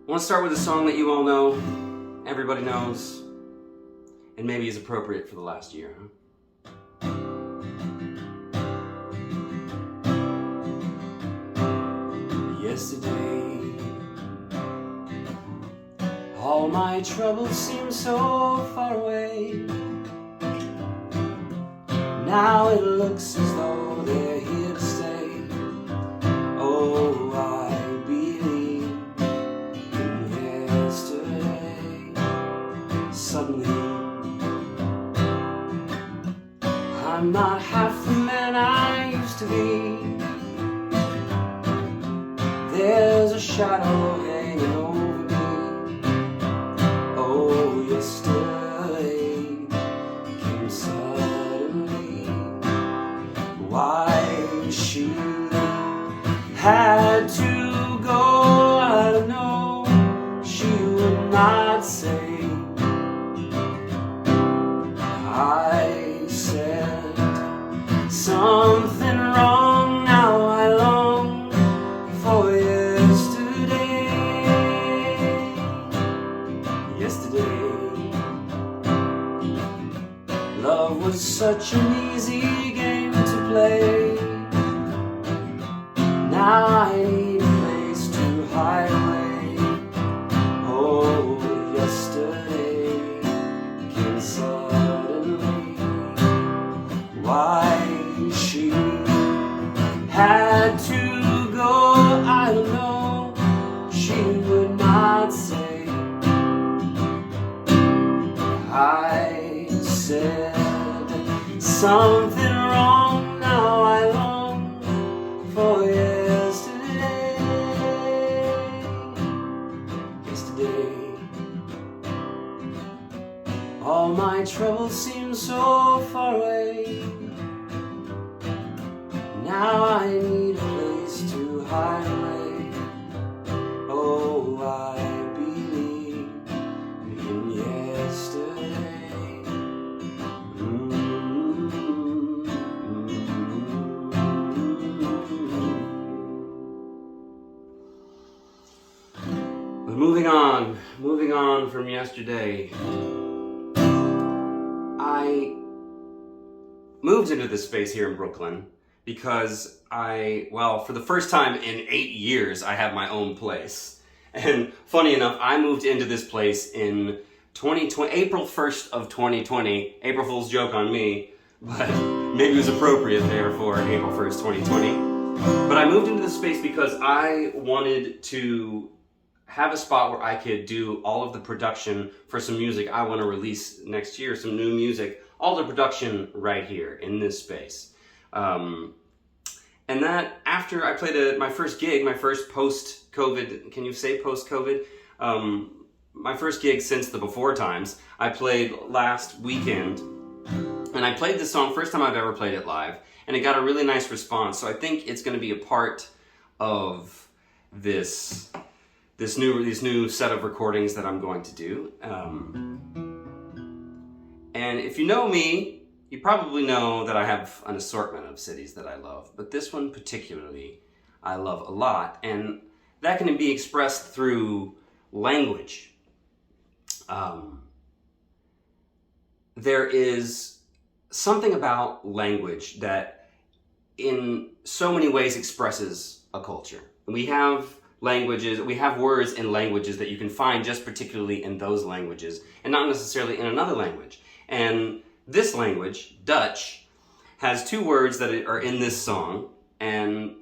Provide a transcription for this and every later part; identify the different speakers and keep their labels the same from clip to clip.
Speaker 1: I want to start with a song that you all know, everybody knows, and maybe is appropriate for the last year, huh? Yesterday, all my troubles seem so far away. Now it looks as though they're here to stay. Oh, I believe in yesterday. Suddenly, I'm not half the man I used to be. There's a shadow hanging over me. Oh, yesterday came suddenly. Why she had to go, I don't know. She would not say. I said something wrong, now I long for yesterday. Yesterday, love was such an easy game to play. Now I need a place to hide away. Oh, yesterday came suddenly. Why she had to go, I don't know. She would not say. I said something wrong, now I long for yesterday. Yesterday, all my troubles seem so far away. Now I need a place to hide away. Oh, I believe in yesterday. But moving on from yesterday, I moved into this space here in Brooklyn because for the first time in 8 years, I have my own place. And funny enough, I moved into this place in 2020, April 1st of 2020. April Fool's joke on me, but maybe it was appropriate there for April 1st, 2020. But I moved into this space because I wanted to have a spot where I could do all of the production for some music I want to release next year, some new music, all the production right here in this space. And that after I played my first gig, my first post-COVID, can you say post-COVID? My first gig since the before times, I played last weekend, and I played this song, first time I've ever played it live, and it got a really nice response. So I think it's going to be a part of this new set of recordings that I'm going to do. And if you know me, you probably know that I have an assortment of cities that I love, but this one particularly I love a lot, and that can be expressed through language. There is something about language that in so many ways expresses a culture. We have languages, we have words in languages that you can find just particularly in those languages and not necessarily in another language. And this language, Dutch, has two words that are in this song, and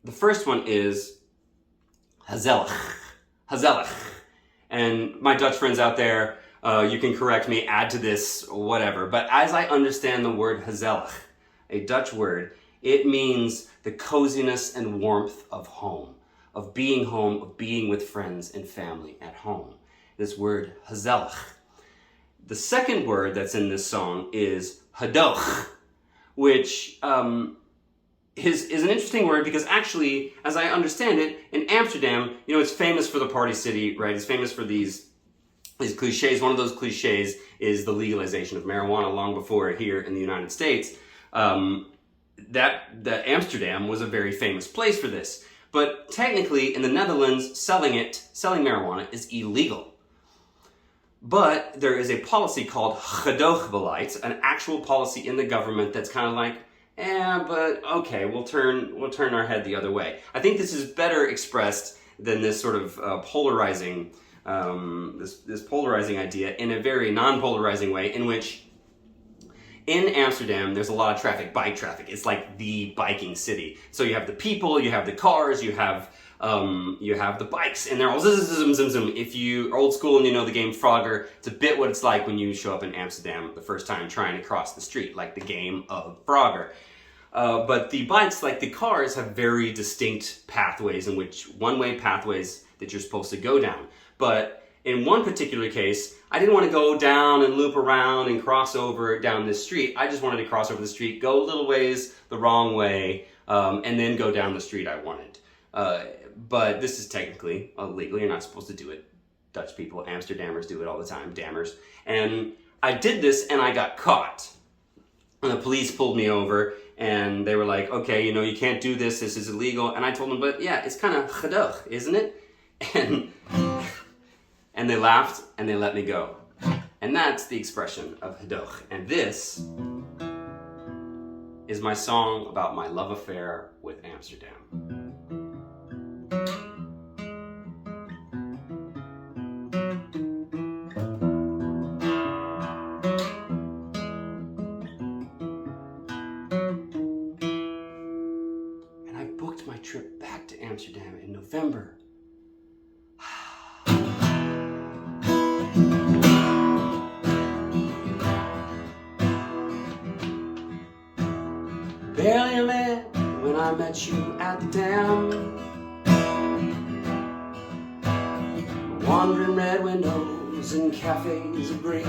Speaker 1: the first one is gezellig. Gezellig. And my Dutch friends out there, you can correct me, add to this, whatever. But as I understand the word gezellig, a Dutch word, it means the coziness and warmth of home, of being with friends and family at home. This word gezellig. The second word that's in this song is gedoog, which is an interesting word because actually, as I understand it, in Amsterdam, it's famous for the party city, right? It's famous for these cliches. One of those cliches is the legalization of marijuana long before here in the United States. That Amsterdam was a very famous place for this. But technically, in the Netherlands, selling marijuana is illegal. But there is a policy called gedoogbeleid, an actual policy in the government that's kind of like, but okay, we'll turn our head the other way. I think this is better expressed than this sort of polarizing, this polarizing idea in a very non-polarizing way, in which in Amsterdam there's a lot of traffic, bike traffic. It's like the biking city. So you have the people, you have the cars, you have the bikes, and they're all zoom, zoom, zoom. If you are old school and you know the game Frogger, it's a bit what it's like when you show up in Amsterdam the first time trying to cross the street, like the game of Frogger. But the bikes, like the cars, have very distinct pathways, in which one-way pathways that you're supposed to go down. But in one particular case, I didn't want to go down and loop around and cross over down this street. I just wanted to cross over the street, go a little ways the wrong way, and then go down the street I wanted. But this is technically illegal. You're not supposed to do it. Dutch people, Amsterdammers do it all the time, dammers. And I did this and I got caught. And the police pulled me over and they were like, okay, you can't do this. This is illegal. And I told them, but yeah, it's kind of gedoog, isn't it? And they laughed and they let me go. And that's the expression of gedoog. And this is my song about my love affair with Amsterdam. And I booked my trip back to Amsterdam in November. Barely a man when I met you at the dam. Wandering red windows and cafes of green.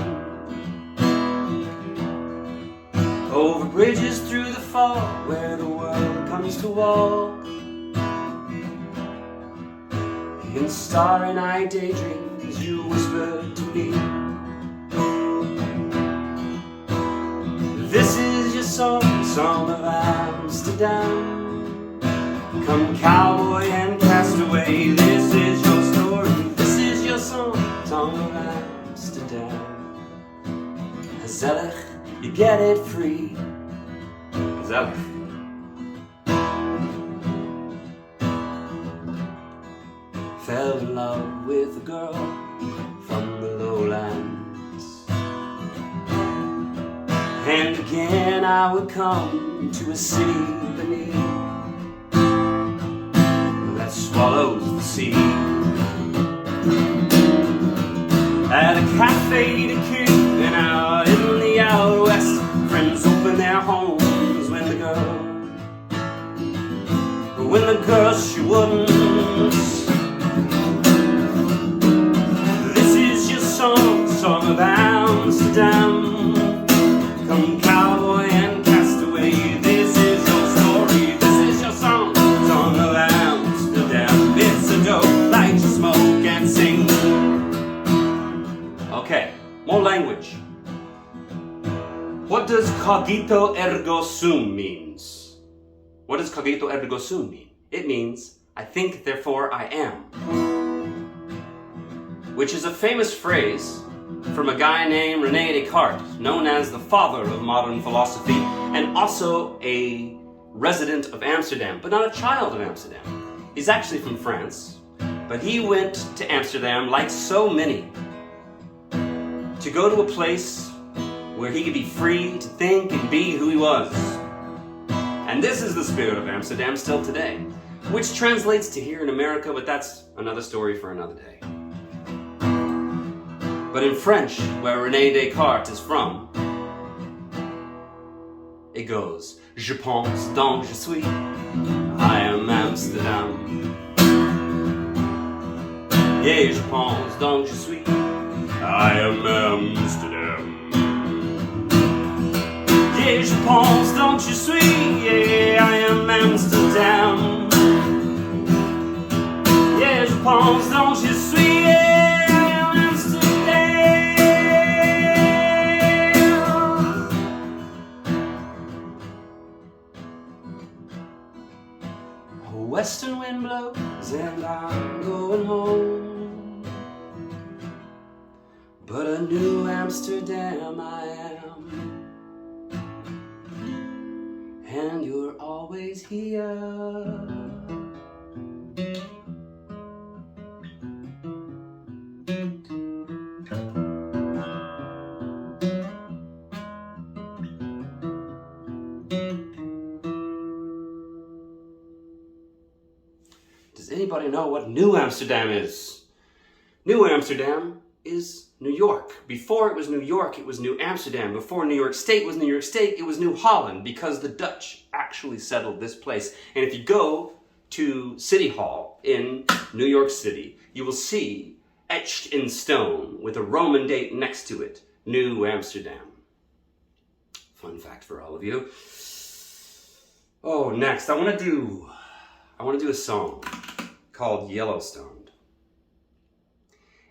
Speaker 1: Over bridges through the fog where the world comes to walk. In starry night daydreams you whispered to me, this is your song of Amsterdam. Come cowboy and castaway, this is your story, this is your song of Amsterdam. Gezellig, you get it free. Gezellig. Fell in love with a girl from the lowlands, and again I would come to a city beneath that swallows the sea. At a cafe to Kuhn and out in the out west, friends open their homes when the girl she wouldn't. This is your song of Amsterdam. Come cowboy and castaway, this is your story, this is your song of Amsterdam. It's a dope, light your smoke and sing. Okay, more language. What does cogito ergo sum means? What does cogito ergo sum mean? It means, I think, therefore I am. Which is a famous phrase from a guy named René Descartes, known as the father of modern philosophy, and also a resident of Amsterdam, but not a child of Amsterdam. He's actually from France, but he went to Amsterdam, like so many, to go to a place where he could be free to think and be who he was. And this is the spirit of Amsterdam still today, which translates to here in America, but that's another story for another day. But in French, where René Descartes is from, it goes, Je pense donc je suis, I am Amsterdam. Yeah, je pense donc je suis, I am Amsterdam. Yeah, je pense donc je suis, yeah, I am Amsterdam. Yeah, je pense donc je suis, yeah, I am Amsterdam. A western wind blows and I'm going home. But a new Amsterdam I am, and you're always here. Does anybody know what New Amsterdam is? New Amsterdam is New York. Before it was New York, it was New Amsterdam. Before New York State was New York State, it was New Holland, because the Dutch actually settled this place. And if you go to City Hall in New York City, you will see etched in stone with a Roman date next to it, New Amsterdam. Fun fact for all of you. Oh, next, I want to do a song called Yellowstoned.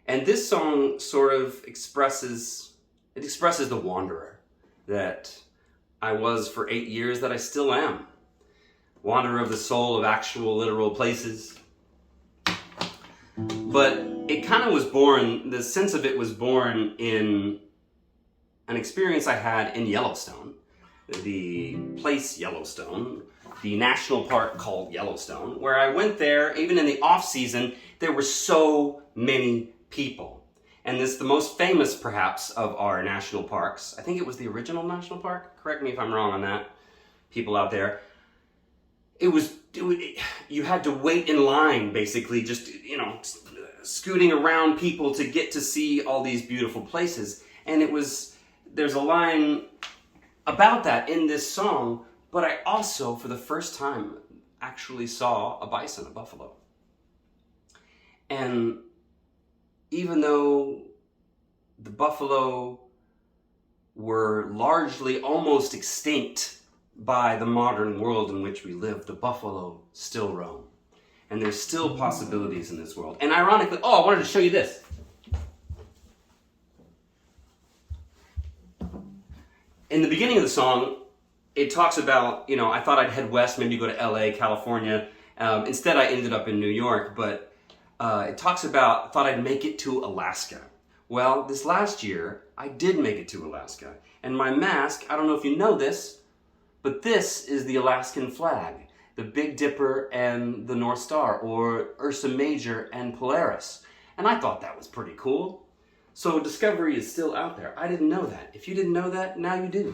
Speaker 1: And this song sort of expresses the wanderer that I was for 8 years, that I still am. Wanderer of the soul of actual literal places. But it kind of was born, the sense of it was born in an experience I had in Yellowstone. The place Yellowstone, the national park called Yellowstone, where I went there, even in the off season, there were so many people. And this is the most famous, perhaps, of our national parks. I think it was the original national park. Correct me if I'm wrong on that, people out there. You had to wait in line, basically, just, scooting around people to get to see all these beautiful places. And there's a line about that in this song, but I also, for the first time, actually saw a bison, a buffalo. And even though the buffalo were largely almost extinct by the modern world in which we live, the buffalo still roam. And there's still possibilities in this world. And ironically, I wanted to show you this. In the beginning of the song, it talks about, I thought I'd head west, maybe go to LA, California. Instead, I ended up in New York, but it talks about, thought I'd make it to Alaska. Well, this last year, I did make it to Alaska. And my mask, I don't know if you know this, but this is the Alaskan flag, the Big Dipper and the North Star, or Ursa Major and Polaris. And I thought that was pretty cool. So discovery is still out there. I didn't know that. If you didn't know that, now you do.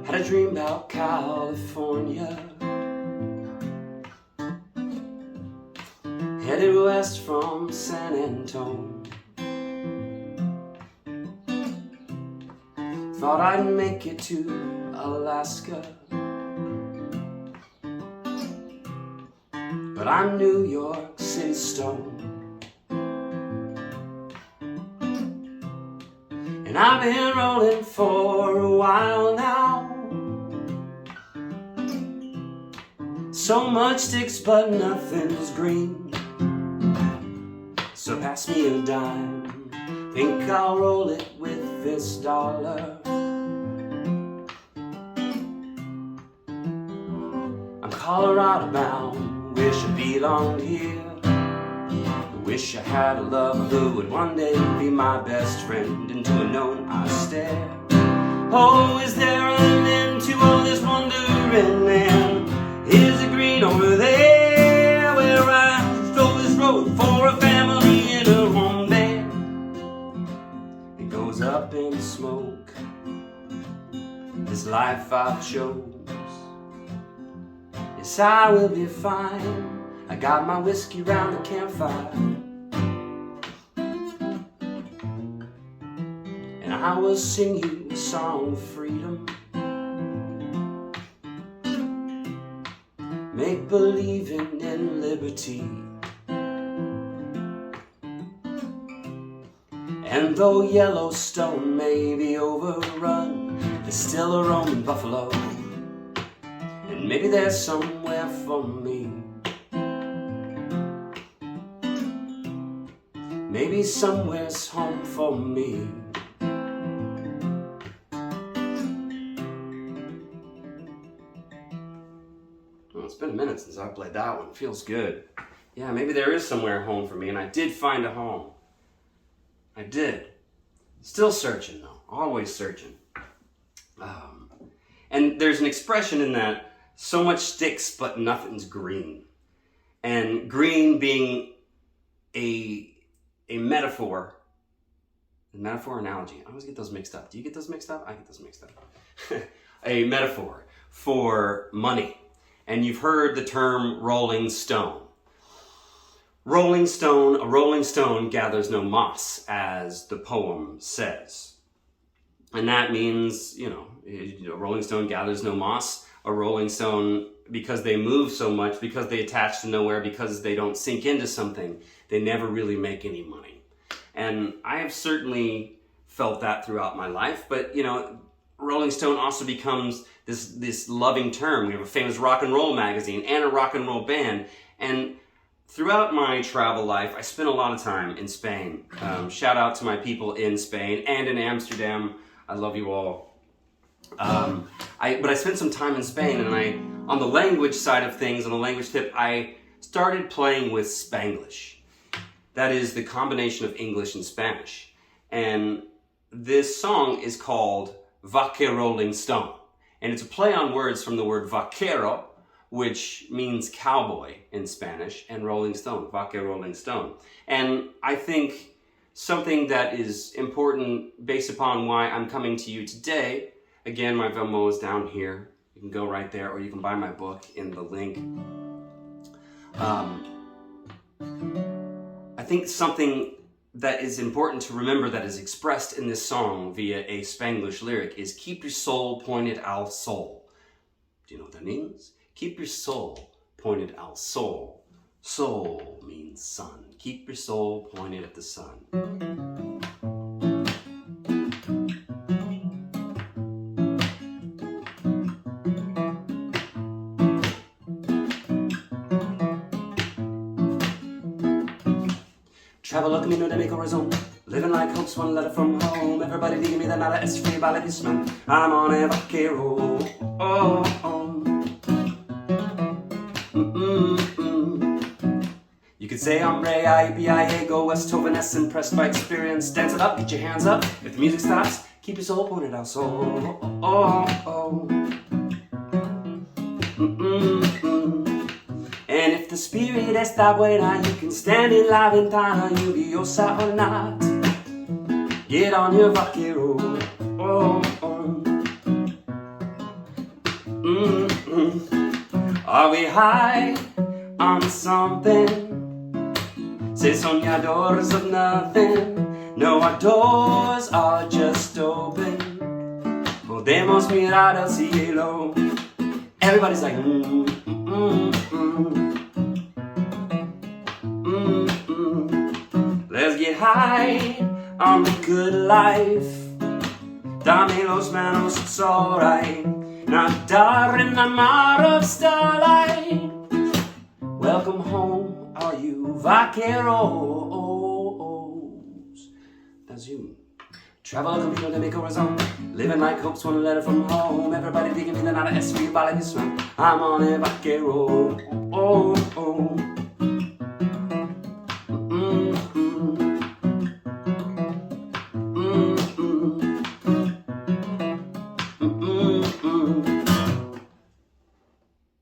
Speaker 1: Had a dream about California, headed west from San Antonio. Thought I'd make it to Alaska, but I'm New York City stone. And I've been rolling for a while now. So much sticks but nothing's green. So pass me a dime, think I'll roll it with this dollar. I'm Colorado bound, wish I belonged here. I wish I had a lover who would one day be my best friend. Into a known I stare. Oh, is there an end to all this wondering? And is it green over there where I stroll this road for a family in a home bed? It goes up in smoke, this life I've chose. Yes, I will be fine. I got my whiskey round the campfire, and I will sing you a song of freedom. Make believing in liberty. And though Yellowstone may be overrun, there's still a roaming buffalo, and maybe there's somewhere for me. maybe somewhere's home for me. Well, it's been a minute since I played that one. It feels good. Yeah, maybe there is somewhere home for me, and I did find a home. I did. Still searching, though. Always searching. And there's an expression in that, so much sticks, but nothing's green. And green being a metaphor. A metaphor analogy. I always get those mixed up. Do you get those mixed up? I get those mixed up. A metaphor for money. And you've heard the term rolling stone. Rolling stone, a rolling stone gathers no moss, as the poem says. And that means, a rolling stone gathers no moss. A rolling stone, because they move so much, because they attach to nowhere, because they don't sink into something, they never really make any money. And I have certainly felt that throughout my life, but, rolling stone also becomes this loving term. We have a famous rock and roll magazine and a rock and roll band. And throughout my travel life, I spent a lot of time in Spain. Shout out to my people in Spain and in Amsterdam. I love you all. But I spent some time in Spain, and on the language side of things, on the language tip, I started playing with Spanglish. That is the combination of English and Spanish. And this song is called Vaquerolling Stone. And it's a play on words from the word vaquero, which means cowboy in Spanish, and rolling stone, Vaquerolling Stone. And I think something that is important based upon why I'm coming to you today, again, my Venmo is down here. You can go right there, or you can buy my book in the link. I think something that is important to remember that is expressed in this song via a Spanglish lyric is keep your soul pointed al sol. Do you know what that means? Keep your soul pointed al sol. Soul means sun. Keep your soul pointed at the sun. Travel camino de mi corazón, living like hope's one letter from home. Everybody dígame that nada es free, vale this man. I'm on a vaquero. Oh, oh. You could say hombre, I go West Jovenes, impressed by experience. Dance it up, get your hands up. If the music stops, keep your soul pointed out. So, oh, oh. And if the spirit está buena, you can stand in la ventana, lluviosa or not. Get on your vaquero. Oh, oh. Are we high on something? Say soñadores of nothing. No, our doors are just open. Podemos mirar al cielo. Everybody's like, Let's get high on the good life. Dame los manos, it's alright. Nadar in the mar of starlight. Welcome home, all you vaqueros. That's you. Travel camino de mi corazón, living like hope's one letter from home. Everybody digging me, nada es free, vale this man. I'm on a vaquero. Oh, oh.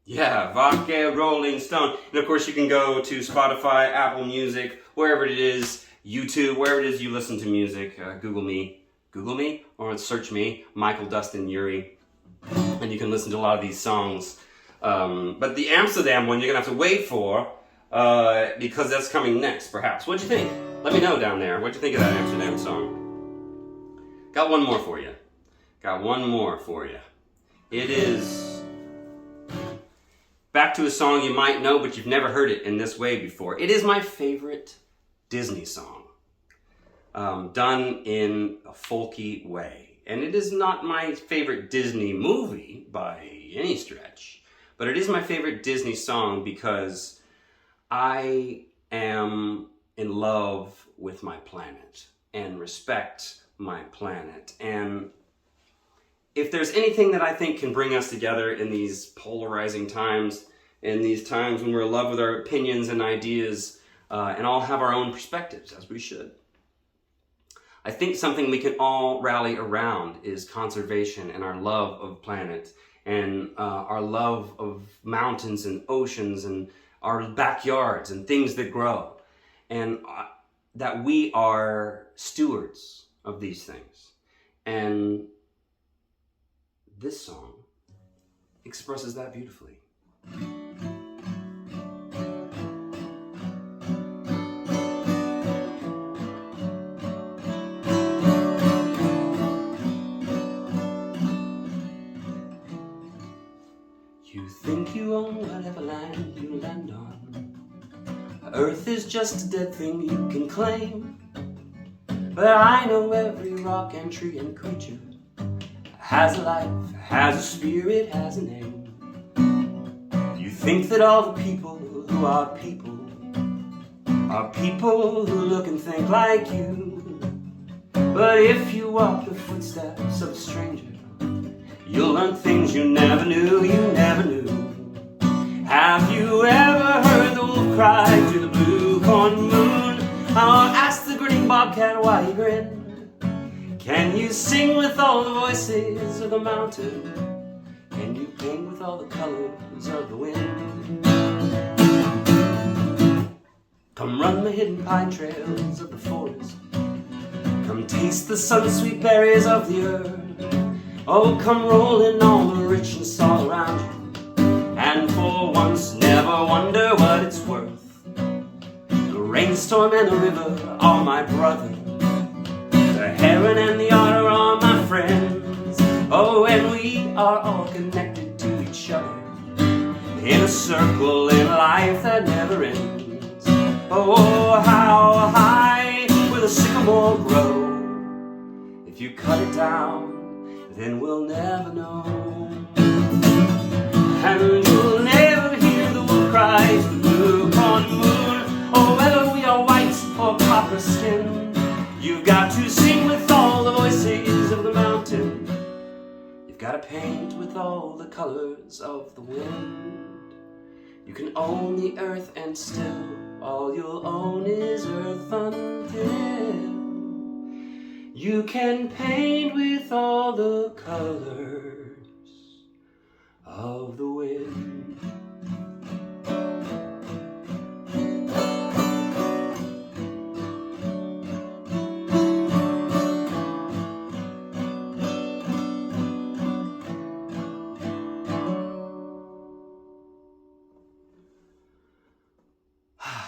Speaker 1: Yeah, Vaquerolling Stone. And of course you can go to Spotify, Apple Music, wherever it is, YouTube, wherever it is you listen to music. Google me, or search me, Michael, Dustin, Youree. And you can listen to a lot of these songs. But the Amsterdam one you're going to have to wait for, because that's coming next, perhaps. What'd you think? Let me know down there. What'd you think of that Amsterdam song? Got one more for you. It is back to a song you might know, but you've never heard it in this way before. It is my favorite Disney song, done in a folky way. And it is not my favorite Disney movie by any stretch, but it is my favorite Disney song because I am in love with my planet and respect my planet. And if there's anything that I think can bring us together in these polarizing times, in these times when we're in love with our opinions and ideas, and all have our own perspectives, as we should, I think something we can all rally around is conservation and our love of planet and our love of mountains and oceans and our backyards and things that grow, and that we are stewards of these things. And this song expresses that beautifully. You think you own whatever land you land on. Earth is just a dead thing you can claim. But I know every rock and tree and creature has a life, has a spirit, has a name. You think that all the people who are people who look and think like you. But if you walk the footsteps of a stranger, you'll learn things you never knew, you never knew. Have you ever heard the wolf cry to the blue corn moon? Or ask the green bobcat why he grinned? Can you sing with all the voices of the mountain? Can you paint with all the colors of the wind? Come run the hidden pine trails of the forest. Come taste the sun-sweet berries of the earth. Oh, come roll in all the richness all around you, and for once never wonder what it's worth. The rainstorm and the river are my brother. The heron and the otter are my friends. Oh, and we are all connected to each other in a circle in life that never ends. Oh, how high will a sycamore grow? If you cut it down, then we'll never know. And you'll never hear the wolf cry to the blue corn moon. Or whether we are white or copper skin, you've got to sing with all the voices of the mountain. You've got to paint with all the colors of the wind. You can own the earth and still all you'll own is earth until you can paint with all the colors of the wind.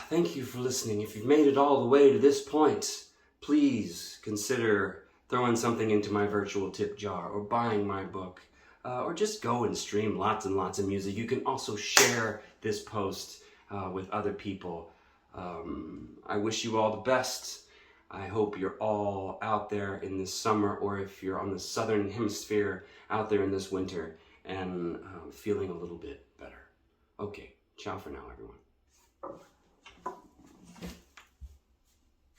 Speaker 1: Thank you for listening. If you've made it all the way to this point, please consider throwing something into my virtual tip jar, or buying my book, or just go and stream lots and lots of music. You can also share this post with other people. I wish you all the best. I hope you're all out there in this summer, or if you're on the southern hemisphere, out there in this winter, and feeling a little bit better. Okay, ciao for now, everyone.